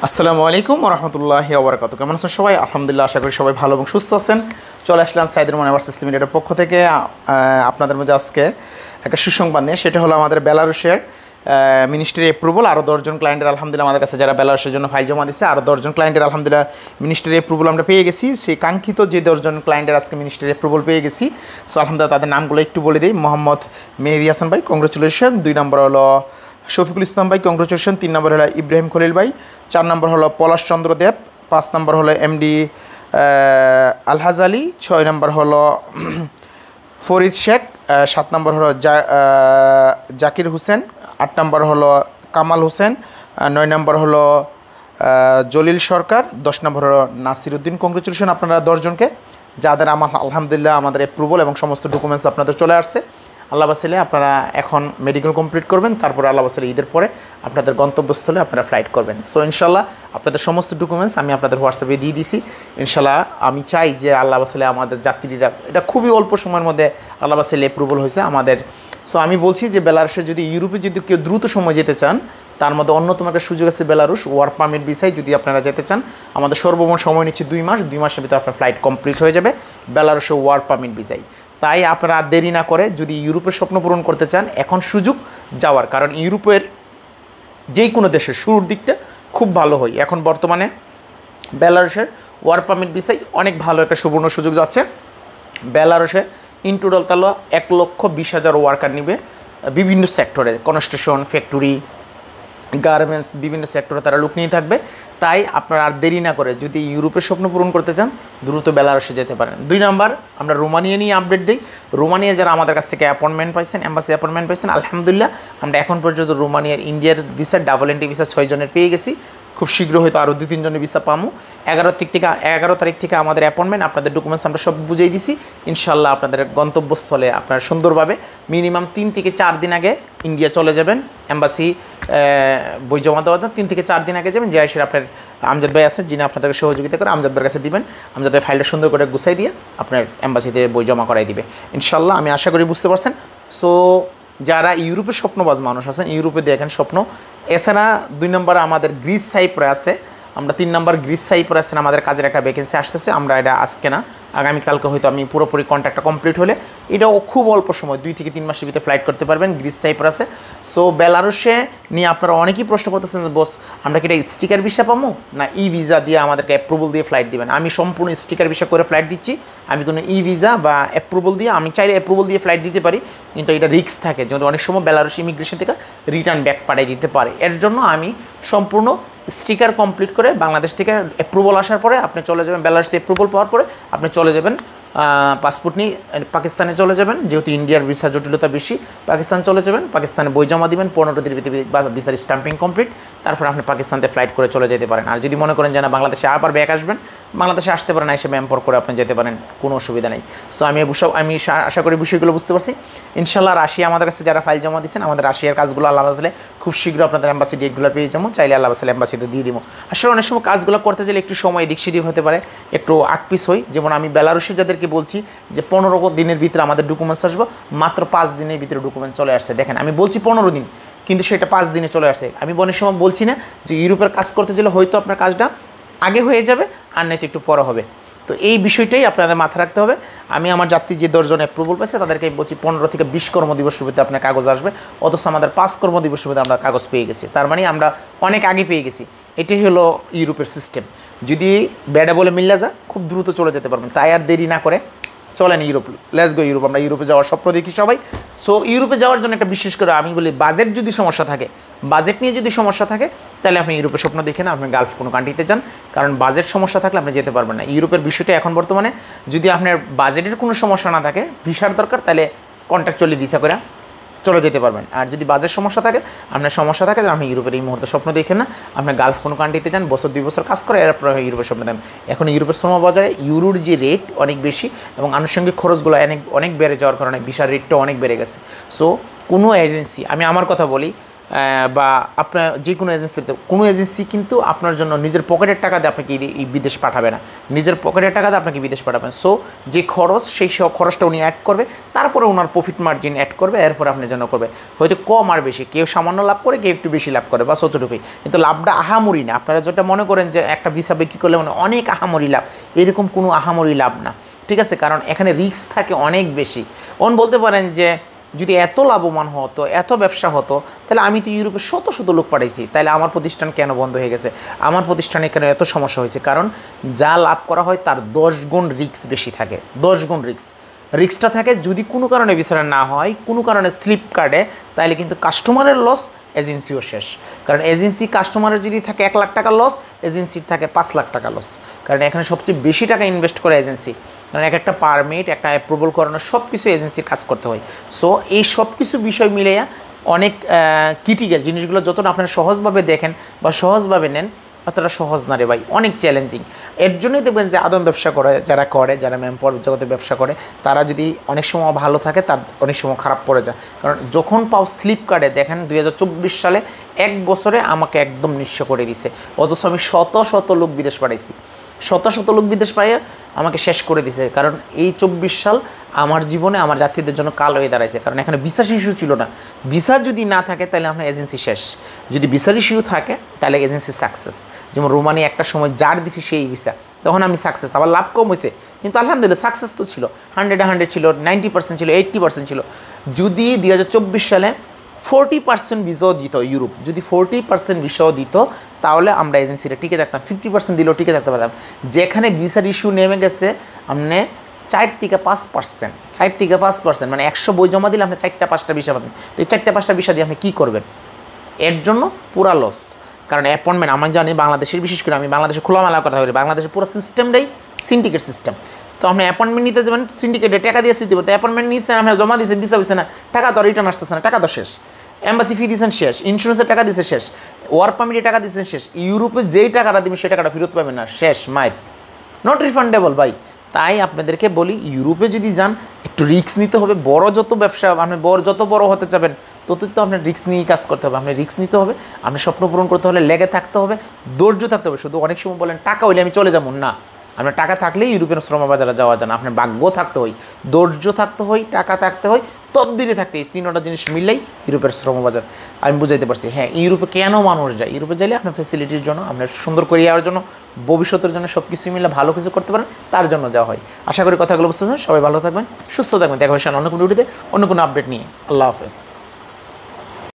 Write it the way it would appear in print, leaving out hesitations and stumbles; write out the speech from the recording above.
আসসালামু আলাইকুম ওয়া রাহমাতুল্লাহি ওয়া বারাকাতুহু। কেমন আছেন সবাই? আলহামদুলিল্লাহ, আশা করি সবাই ভালো এবং সুস্থ আছেন। চলে আসলাম সাইদুর রহমান এভারসিস লিমিটেডের পক্ষ থেকে আপনাদের মধ্যে আজকে একটা সুসংবাদ নিয়ে। সেটা হলো আমাদের বেলারুশের মিনিস্ট্রি অ্যাপ্রুভাল। আরও 10 জন ক্লায়েন্টের আলহামদুলিল্লাহ আমাদের কাছে যারা বেলারুশের জন্য ফাইল জমা দিচ্ছে, আরও 10 জন ক্লায়েন্টের আলহামদুলিল্লাহ মিনিস্ট্রি অ্যাপ্রুভাল আমরা পেয়ে গেছি। সেই কাঙ্ক্ষিত যে 10 জন ক্লায়েন্টের আজকে মিনিস্ট্রি অ্যাপ্রুভাল পেয়ে গেছি। সো আলহামদুলিল্লাহ তাদের নামগুলো একটু বলে দিই। মোহাম্মদ মেহেদি হাসান ভাই, কংগ্রেচুলেশন। 2 নম্বর হলো শফিকুল ইসলাম ভাই, কংগ্রেচুলেশন। 3 নম্বর হলো ইব্রাহিম খলিল ভাই। 4 নম্বর হলো পলাশ চন্দ্র দেব। 5 নম্বর হলো এমডি আলহাজ আলী। 6 নম্বর হলো ফরিদ শেখ। 7 নম্বর হলো জাকির হোসেন। 8 নম্বর হলো কামাল হোসেন। 9 নম্বর হলো জলিল সরকার। 10 নম্বর হলো নাসির উদ্দিন। কংগ্রেচুলেশন আপনারা 10 জনকে, যাদের আমার আলহামদুলিল্লাহ আমাদের অ্যাপ্রুভাল এবং সমস্ত ডকুমেন্টস আপনাদের চলে আসছে। আল্লাহ বাসাইলে আপনারা এখন মেডিকেল কমপ্লিট করবেন, তারপরে আল্লাহ বাসাইলে ঈদের পরে আপনাদের গন্তব্যস্থলে আপনারা ফ্লাইট করবেন। সো ইনশাল্লাহ আপনাদের সমস্ত ডকুমেন্টস আমি আপনাদের হোয়াটসঅ্যাপে দিয়ে দিয়েছি। ইনশাল্লাহ আমি চাই যে আল্লাহ বাসাইলে আমাদের যাত্রীরা, এটা খুবই অল্প সময়ের মধ্যে আল্লাহ বাসাইলে অ্যাপ্রুভাল হয়েছে আমাদের। সো আমি বলছি যে বেলারুশে যদি ইউরোপে যদি কেউ দ্রুত সময় যেতে চান, তার মধ্যে অন্যতম একটা সুযোগ আছে বেলারুশ ওয়ার্ক পারমিট ভিসায় যদি আপনারা যেতে চান। আমাদের সর্বমোট সময় নিচ্ছে 2 মাস। 2 মাসের ভিতরে আপনার ফ্লাইট কমপ্লিট হয়ে যাবে বেলারুশে ওয়ার্ক পারমিট ভিসায়। তাই আপনারা আর দেরি না করে যদি ইউরোপের স্বপ্ন পূরণ করতে চান, এখন সুযোগ যাওয়ার। কারণ ইউরোপের যে কোনো দেশের শুরুর দিকটা খুব ভালো হয়। এখন বর্তমানে বেলারুশের ওয়ার্ক পারমিট ভিসায় অনেক ভালো একটা সুবর্ণ সুযোগ যাচ্ছে। বেলারুশে ইন টোটাল তাহলে 1,20,000 ওয়ার্কার নিবে বিভিন্ন সেক্টরে, কনস্ট্রাকশন, ফ্যাক্টরি, গার্মেন্টস, বিভিন্ন সেক্টরে তারা লোক নিয়ে থাকবে। তাই আপনারা আর দেরি না করে যদি ইউরোপের স্বপ্ন পূরণ করতে চান, দ্রুত বেলারুশে যেতে পারেন। 2 নম্বর আমরা রোমানিয়া নিয়ে আপডেট দিই। রোমানিয়া যারা আমাদের কাছ থেকে অ্যাপয়েন্টমেন্ট পাইছেন, এম্বাসি অ্যাপয়েন্টমেন্ট পাইছেন, আলহামদুলিল্লাহ আমরা এখন পর্যন্ত রোমানিয়ার ইন্ডিয়ার ভিসা, ডাবল এন্ট্রি ভিসা 6 জনের পেয়ে গেছি। খুব শীঘ্র হয়তো আরও 2-3 জনের ভিসা পামু। 11 তারিখ থেকে আমাদের অ্যাপয়েন্টমেন্ট, আপনাদের ডকুমেন্টস আমরা সব বুঝিয়ে দিছি। ইনশাল্লাহ আপনাদের গন্তব্যস্থলে আপনারা সুন্দরভাবে মিনিমাম 3 থেকে 4 দিন আগে ইন্ডিয়া চলে যাবেন। এম্বাসি বই জমা দেওয়া 3 থেকে 4 দিন আগে যাবেন। যে এসে আপনার আমজাদ ভাই আছে, যিনি আপনাদেরকে সহযোগিতা করে, আমজাদ ভাইয়ের কাছে দিবেন। আমজাদ ভাই ফাইলটা সুন্দর করে গুছাই দিয়ে আপনার এম্বাসিতে বই জমা করাই দিবে ইনশাল্লাহ। আমি আশা করি বুঝতে পারছেন। সো যারা ইউরোপের স্বপ্নবাজ মানুষ আছেন, ইউরোপে দেখেন স্বপ্ন। এছাড়া 2 নম্বর আমাদের গ্রিস সাইপ্রে আছে। আমরা 3 নম্বর গ্রিস সাইপ্রে আছেন, আমাদের কাজের একটা ভ্যাকেন্সি আসতেছে। আমরা এটা আজকে না, আগামীকালকে হয়তো আমি পুরোপুরি কন্ট্রাক্টটা কমপ্লিট হলে এটাও খুব অল্প সময় 2 থেকে 3 মাসের ভিতরে ফ্লাইট করতে পারবেন। গ্রিস সাইপ্রে আছে। সো বেলারুশে নিয়ে আপনারা অনেকেই প্রশ্ন করতেছেন যে বস আমরা কি এটা স্টিকার ভিসা পাবো না ই ভিসা দিয়ে আমাদেরকে অ্যাপ্রুভাল দিয়ে ফ্লাইট দিবেন? আমি সম্পূর্ণ স্টিকার ভিসা করে ফ্লাইট দিচ্ছি। আমি কোনো ই ভিসা বা অ্যাপ্রুভাল দিয়ে, আমি চাইলে অ্যাপ্রুভাল দিয়ে ফ্লাইট দিতে পারি, কিন্তু এটা রিস্ক থাকে যদি অনেক সময় বেলারুশ ইমিগ্রেশন থেকে রিটার্ন ব্যাক পাঠিয়ে দিতে পারে। এর জন্য আমি সম্পূর্ণ স্টিকার কমপ্লিট করে বাংলাদেশ থেকে অ্যাপ্রুভাল আসার পরে আপনি চলে যাবেন, বেলারুশ থেকে অ্যাপ্রুভাল পাওয়ার পরে আপনি চলে যাবেন পাসপোর্ট নিয়ে পাকিস্তানে চলে যাবেন। যেহেতু ইন্ডিয়ার ভিসা জটিলতা বেশি, পাকিস্তান চলে যাবেন। পাকিস্তানে বই জমা দিবেন, 15 দিনের ভিতরে ভিসার স্ট্যাম্পিং কমপ্লিট, তারপর আপনি পাকিস্তানে ফ্লাইট করে চলে যেতে পারেন। আর যদি মনে করেন যে না বাংলাদেশে আবার ব্যাক আসবেন, বাংলাদেশে আসতে পারেন, এসে ম্যাম্পর করে আপনি যেতে পারেন, কোনো অসুবিধা নেই। সো আমি আশা করি বিষয়গুলো বুঝতে পারছি ইনশাল্লাহ। রাশিয়া আমাদের কাছে যারা ফাইল জমা দিচ্ছেন, আমাদের রাশিয়ার কাজগুলো আল্লাহ আসলে খুব শীঘ্র আপনাদের এম্বাসি ডেটগুলো পেয়ে যাবো। চাইলে আল্লাহ আসলে এম্বাসিতে দিয়ে দিব। আসলে অনেক সময় কাজগুলো করতে চাইলে একটু সময় এদিক সেদিক হতে পারে, একটু আকপিস হই। যেমন আমি বেলারুশে যাদেরকে বলছি যে 15 দিনের ভিতরে আমাদের ডকুমেন্টস আসবো, মাত্র 5 দিনের ভিতরে ডকুমেন্ট চলে আসছে। দেখেন আমি বলছি 15 দিন, কিন্তু সেটা 5 দিনে চলে আসছে। আমি অনেক সময় বলছি না যে ইউরোপের কাজ করতে গেলে হয়তো আপনার কাজটা আগে হয়ে যাবে, আর নয়তো একটু পরে হবে। তো এই বিষয়টাই আপনাদের মাথায় রাখতে হবে। আমি আমার যাত্রী যে 10 জন অ্যাপ্রুভাল পেয়েছে তাদেরকে আমি বলছি 15 থেকে 20 কর্মদিবসের ভিতরে আপনার কাগজ আসবে, অথচ আমাদের 5 কর্মদিবসের ভিতরে আমরা কাগজ পেয়ে গেছি। তার মানে আমরা অনেক আগে পেয়ে গেছি। এটাই হলো ইউরোপের সিস্টেম। যদি বেড়া বলে মিল্লা যা, খুব দ্রুত চলে যেতে পারবেন। তাই আর দেরি না করে চলেন ইউরোপ, লেটস গো ইউরোপ। আমরা ইউরোপে যাওয়ার স্বপ্ন দেখি সবাই। সো ইউরোপে যাওয়ার জন্য একটা বিশেষ করে আমি বলি, বাজেট যদি সমস্যা থাকে, বাজেট নিয়ে যদি সমস্যা থাকে, তাহলে আপনি ইউরোপের স্বপ্ন দেখে না আপনি গালফ কোনো কান্ট্রিতে যান। কারণ বাজেট সমস্যা থাকলে আপনি যেতে পারবেন না। ইউরোপের বিষয়টা এখন বর্তমানে যদি আপনার বাজেটের কোনো সমস্যা না থাকে, ভিসার দরকার, তাহলে কন্ট্রাকচুয়ালি ভিসা করে চলে যেতে পারবেন। আর যদি বাজেট সমস্যা থাকে, আপনার সমস্যা থাকে, তাহলে আপনি ইউরোপের এই মুহূর্তে স্বপ্ন দেখেন না, আপনি গালফ কোনো কান্ট্রিতে যান, বছর 2 বছর কাজ করে এরপর ইউরোপের স্বপ্ন দেন। এখন ইউরোপের শ্রম বাজারে ইউরোর যে রেট অনেক বেশি এবং আনুষঙ্গিক খরচগুলো অনেক বেড়ে যাওয়ার কারণে ভিসার রেটটা অনেক বেড়ে গেছে। সো কোনো এজেন্সি, আমি আমার কথা বলি, বা আপনার যে কোনো এজেন্সিতে, কোনো এজেন্সি কিন্তু আপনার জন্য নিজের পকেটের টাকা দিয়ে আপনাকে এই বিদেশ পাঠাবে না, নিজের পকেটের টাকা দিয়ে আপনাকে বিদেশ পাঠাবেন। সো যে খরচ, সেই সব খরচটা উনি অ্যাড করবে, তারপরে ওনার প্রফিট মার্জিন অ্যাড করবে, এরপরে আপনার জন্য করবে। হয়তো কম আর বেশি, কেউ সামান্য লাভ করে, কেউ একটু বেশি লাভ করে, বা অতটুকুই, কিন্তু লাভটা আহামরি না। আপনারা যেটা মনে করেন যে একটা ভিসা বিক্রি করলে মানে অনেক আহামরি লাভ, এরকম কোনো আহামরি লাভ না, ঠিক আছে? কারণ এখানে রিস্ক থাকে অনেক বেশি। বলতে পারেন যে যদি এত লাভবান হতো, এত ব্যবসা হতো, তাহলে আমি তো ইউরোপে শত শত লোক পাঠাইছি, তাহলে আমার প্রতিষ্ঠান কেন বন্ধ হয়ে গেছে? আমার প্রতিষ্ঠানে কেন এত সমস্যা হয়েছে? কারণ যা লাভ করা হয় তার 10 গুণ রিস্ক বেশি থাকে, 10 গুণ রিস্কটা থাকে। যদি কোনো কারণে বিচার না হয়, কোনো কারণে স্লিপ কাটে, তাহলে কিন্তু কাস্টমারের লস, এজেন্সিও শেষ। কারণ এজেন্সি, কাস্টমারের যদি থাকে 1 লাখ টাকা লস, এজেন্সির থাকে 5 লাখ টাকা লস। কারণ এখানে সবচেয়ে বেশি টাকা ইনভেস্ট করে এজেন্সি, কারণ একটা পারমিট, একটা অ্যাপ্রুভাল করানো, সব কিছু এজেন্সির কাজ করতে হয়। সো এই সব কিছু বিষয় মিলে অনেক ক্রিটিক্যাল জিনিসগুলো যতটা আপনারা সহজভাবে দেখেন বা সহজভাবে নেন, অতটা সহজ না রে ভাই, অনেক চ্যালেঞ্জিং। এর জন্যই দেখবেন যে আদম ব্যবসা করে যারা ম্যানপাওয়ার জগতে ব্যবসা করে, তারা যদি অনেক সময় ভালো থাকে, তার অনেক সময় খারাপ পড়ে যায়। কারণ যখন পাও স্লিপ কার্ডে, দেখেন 2024 সালে 1 বছরে আমাকে একদম নিঃস্ব করে দিছে, অথচ আমি শত শত লোক বিদেশ পাঠাইছি, শত শত লোক বিদেশ পাঠিয়ে আমাকে শেষ করে দিছে। কারণ এই 24 সাল আমার জীবনে, আমার যাত্রীদের জন্য কাল হয়ে দাঁড়াইছে। কারণ এখানে ভিসা ইস্যু ছিল না। ভিসা যদি না থাকে তাহলে আপনার এজেন্সি শেষ, যদি ভিসার ইস্যু থাকে তাহলে এজেন্সি সাকসেস। যেমন রোমানি একটা সময় যার দিছি সেই ভিসা, তখন আমি সাকসেস, আবার লাভ কম হয়েছে, কিন্তু আলহামদুলিল্লাহ সাকসেস তো ছিল, 100 ছিল, 90% ছিল, 80% ছিল। যদি 2024 সালে 40% ভিসাও দিত ইউরোপ, যদি 40% ভিসাও দিত, তাহলে আমরা এজেন্সিটা টিকে থাকতাম। 50% দিলেও টিকে থাকতে পারতাম। যেখানে ভিসার ইস্যু নেমে গেছে, আপনি 4 থেকে 5%, মানে 100 বই জমা দিলে আপনি 4টা-5টা ভিসা পাবেন। তো এই 4টা-5টা ভিসা দিয়ে আপনি কী করবেন? এর জন্য পুরা লস। কারণ অ্যাপয়েন্টমেন্ট, আমরা জানি বাংলাদেশের, বিশেষ করে আমি বাংলাদেশে খোলামেলা কথা বলি, বাংলাদেশের পুরো সিস্টেমটাই সিন্ডিকেট সিস্টেম। তো আপনি অ্যাপয়েন্টমেন্ট নিতে যাবেন সিন্ডিকেটে, টাকা দিয়ে দিতে পারতে, অ্যাপয়েন্টমেন্ট নিচ্ছেন, আপনার জমা দিয়েছেন, ভিসা হচ্ছে না, টাকা তো রিটার্ন আসতেছে না, টাকা তো শেষ। এম্বাসি ফি দিয়েছেন শেষ, ইন্স্যুরেন্সের টাকা দিয়েছে শেষ, ওয়ার্ক পারমিটের টাকা দিয়েছেন শেষ। ইউরোপে যেই টাকাটা দিবেন সেই টাকাটা ফেরত পাবেন না, শেষ, মাইট, নট রিফান্ডেবল ভাই। তাই আপনাদেরকে বলি, ইউরোপে যদি যান একটু রিস্ক নিতে হবে। বড় যত ব্যবসা, আপনি যত বড় হতে চাবেন, ততই তো আপনার রিস্ক নিয়েই কাজ করতে হবে। আপনি রিস্ক নিতে হবে, আপনি স্বপ্ন পূরণ করতে হলে লেগে থাকতে হবে, ধৈর্য থাকতে হবে। শুধু অনেক সময় বলেন টাকা হইলে আমি চলে যাবো, না, আপনার টাকা থাকলেই ইউরোপিয়ান শ্রম বাজারে যাওয়া যায় না। আপনার ভাগ্য থাকতে হয়, ধৈর্য থাকতে হয়, টাকা থাকতে হয়, তদবিরে থাকতে, এই 3টা জিনিস মিললেই ইউরোপের শ্রমবাজার। আমি বুঝাইতে পারছি। হ্যাঁ, ইউরোপে কেন মানুষ যায়? ইউরোপে যাইলে আপনার ফ্যাসিলিটির জন্য, আপনার সুন্দর করে যাওয়ার জন্য, ভবিষ্যতের জন্য, সব কিছু মিলে ভালো কিছু করতে পারেন, তার জন্য যাওয়া হয়। আশা করি কথাগুলো বুঝতে পারছেন। সবাই ভালো থাকবেন, সুস্থ থাকবেন। দেখা হচ্ছে অন্য কোনো ভিডিওতে, অন্য কোনো আপডেট নিয়ে। আল্লাহ হাফেজ।